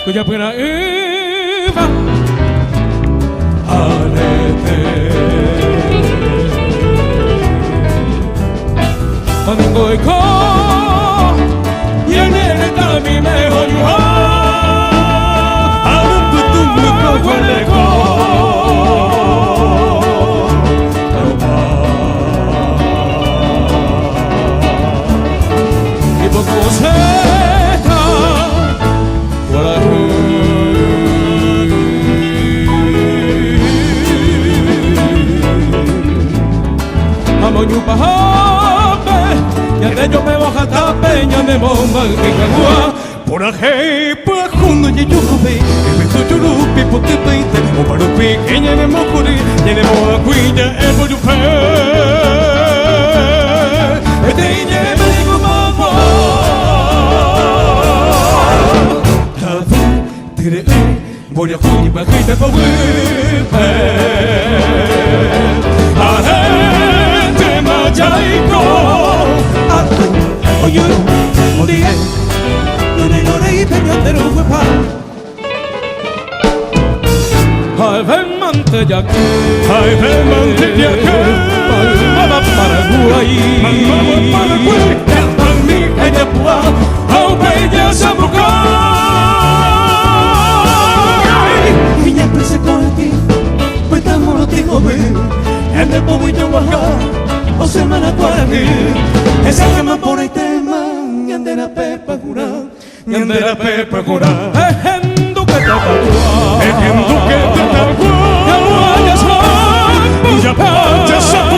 Cuya pena iba alete Mango y ko Yene tami me hoyuha Arum putum muko huele ko Y poco seta Wala Amonyu pahape Yande yo me baja tape Yande momba kikagua Pura hei pura kundo ye yubi Epe turupi puti peite Oparupi kenyene mokuri Yene moa kuinya ebo yupe Ete inye meligu mamo Tavu tire Voy a junir bajita pa wipe Ahente majaiko Atu oyu Odie Nure nore ipeño de ruepa Ay ven mantellake Ay ven mantellake Mama Paraguay Mama Paraguay Yalpan mi kaya pua Au bella sabuka Niña prese con ti Pues estamos los tigos En el poblito baja O semana guaraní Esa que me pone tema Ñandera pepa jura Ñandera pepa jura Ejendo que te tagua Ejendo que te tagua Ya vayas más Ya vayas